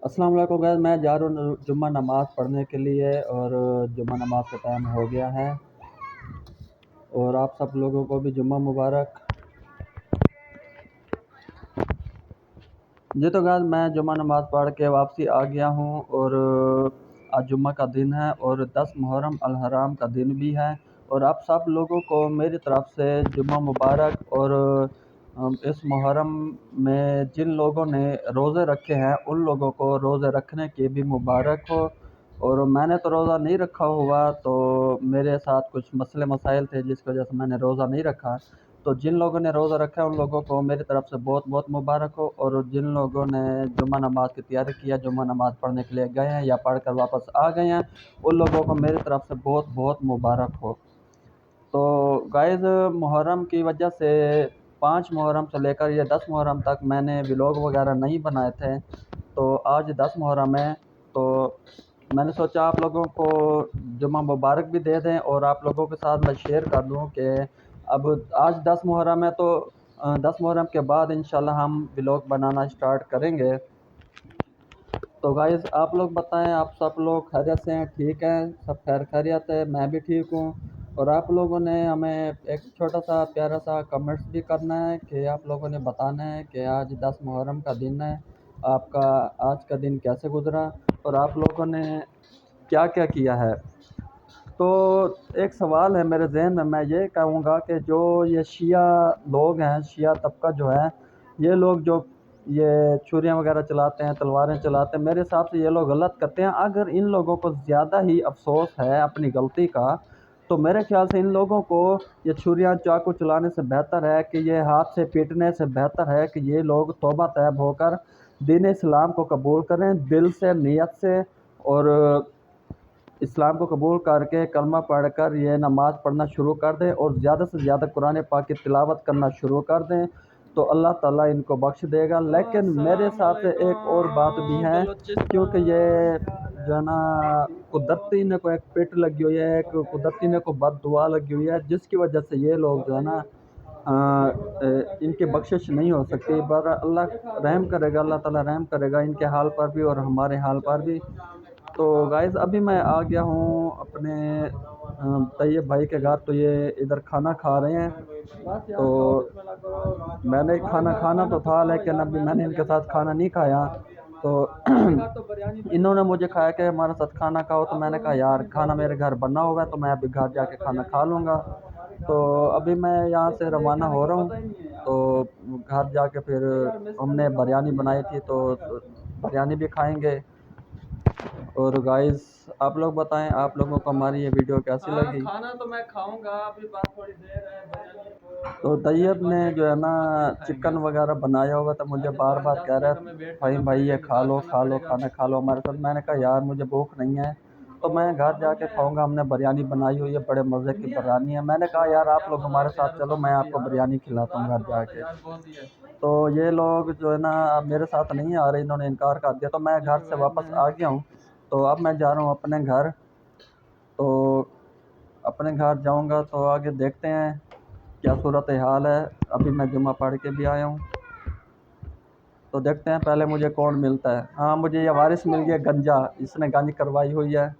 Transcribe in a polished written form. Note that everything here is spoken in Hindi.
अस्सलाम वालेकुम गाइस, मैं जा रहा हूँ जुम्मा नमाज़ पढ़ने के लिए और जुम्मा नमाज का टाइम हो गया है और आप सब लोगों को भी जुम्मा मुबारक। जी तो गाइस, मैं जुम्मा नमाज पढ़ के वापसी आ गया हूँ और आज जुम्मा का दिन है और 10 मुहर्रम अल हराम का दिन भी है और आप सब लोगों को मेरी तरफ से जुम्मा मुबारक। और इस मुहर्रम में जिन लोगों ने रोज़े रखे हैं उन लोगों को रोज़े रखने की भी मुबारक हो। और मैंने तो रोज़ा नहीं रखा हुआ, तो मेरे साथ कुछ मसले मसाइल थे जिसकी वजह से मैंने रोज़ा नहीं रखा। तो जिन लोगों ने रोज़ा रखा है उन लोगों को मेरी तरफ से बहुत बहुत मुबारक हो, और जिन लोगों ने जुम्मा नमाज की तैयारी किया, जुम्मा नमाज पढ़ने के लिए गए हैं या पढ़ कर वापस आ गए हैं, उन लोगों को मेरी तरफ से बहुत बहुत मुबारक हो। तो गाइज़, मुहर्रम की वजह से 5 मुहर्रम से लेकर ये 10 मुहर्रम तक मैंने व्लॉग वगैरह नहीं बनाए थे। तो आज 10 मुहर्रम है, तो मैंने सोचा आप लोगों को जुम्मा मुबारक भी दे दें और आप लोगों के साथ मैं शेयर कर दूं कि अब आज 10 मुहर्रम है, तो 10 मुहर्रम के बाद इंशाल्लाह हम व्लॉग बनाना स्टार्ट करेंगे। तो गाइज़, आप लोग बताएं, आप सब लोग खैरियत से हैं? ठीक हैं? सब खैर खैरियत है? मैं भी ठीक हूँ। और आप लोगों ने हमें एक छोटा सा प्यारा सा कमेंट्स भी करना है कि आप लोगों ने बताना है कि आज 10 मुहर्रम का दिन है, आपका आज का दिन कैसे गुज़रा और आप लोगों ने क्या क्या किया है। तो एक सवाल है मेरे ज़हन में, मैं ये कहूँगा कि जो ये शिया लोग हैं, शिया तबका जो है, ये लोग जो ये छुरियाँ वगैरह चलाते हैं, तलवारें चलाते हैं, मेरे हिसाब से ये लोग गलत करते हैं। अगर इन लोगों को ज़्यादा ही अफसोस है अपनी गलती का, तो मेरे ख्याल से इन लोगों को ये छुरियाँ चाकू चलाने से बेहतर है कि ये हाथ से पीटने से बेहतर है कि ये लोग तौबा तैब होकर दीन इस्लाम को कबूल करें दिल से, नीयत से, और इस्लाम को कबूल करके कलमा पढ़कर ये नमाज़ पढ़ना शुरू कर दें और ज़्यादा से ज़्यादा कुरान पाक की तिलावत करना शुरू कर दें, तो अल्लाह ताला इनको बख्श देगा। लेकिन मेरे हिसाब से एक और बात भी है, क्योंकि ये जो है ना, कुदरती ने को एक पिट लगी हुई है, एक कुदरती ने को बद दुआ लगी हुई है, जिसकी वजह से ये लोग जो है ना, इनकी बख्शिश नहीं हो सकती। पर अल्लाह रहम करेगा, अल्लाह ताला रहम करेगा इनके हाल पर भी और हमारे हाल पर भी। तो गाइज़, अभी मैं आ गया हूँ अपने तैयब भाई के घर, तो ये इधर खाना खा रहे हैं। तो मैंने खाना खाना तो था, लेकिन अभी मैंने इनके साथ खाना नहीं खाया। तो इन्होंने मुझे खाया कि हमारे साथ खाना खाओ, तो मैंने कहा यार खाना मेरे घर बना हुआ है, तो मैं अभी घर जाके खाना खा लूँगा। तो अभी मैं यहाँ से रवाना हो रहा हूँ, तो घर जाके फिर हमने बिरयानी बनाई थी, तो बिरयानी भी खाएंगे। और गाइस, आप लोग बताएं, आप लोगों को हमारी ये वीडियो कैसी लगी। खाना तो मैं खाऊंगा, अभी बात थोड़ी देर है। तो तैयब ने जो है ना चिकन वगैरह बनाया हुआ था, मुझे बार बार कह रहा है भाई भाई ये खा लो खा लो, खाना खा लो हमारे साथ। मैंने कहा यार मुझे भूख नहीं है, तो मैं घर जाके खाऊंगा। हमने बिरयानी बनाई हुई है, बड़े मज़े की बिरयानी है। मैंने कहा यार आप लोग हमारे साथ चलो, मैं आपको बिरयानी खिलाता हूँ घर जाके। तो ये लोग जो है ना मेरे साथ नहीं आ रहे, इन्होंने इनकार कर दिया, तो मैं घर से वापस आ गया हूँ। तो अब मैं जा रहा हूँ अपने घर। तो अपने घर जाऊंगा तो आगे देखते हैं क्या सूरत हाल है। अभी मैं जुम्मा पढ़ के भी आया हूँ, तो देखते हैं पहले मुझे कौन मिलता है। हाँ, मुझे ये वारिस मिल गया गंजा, इसने गंज करवाई हुई है।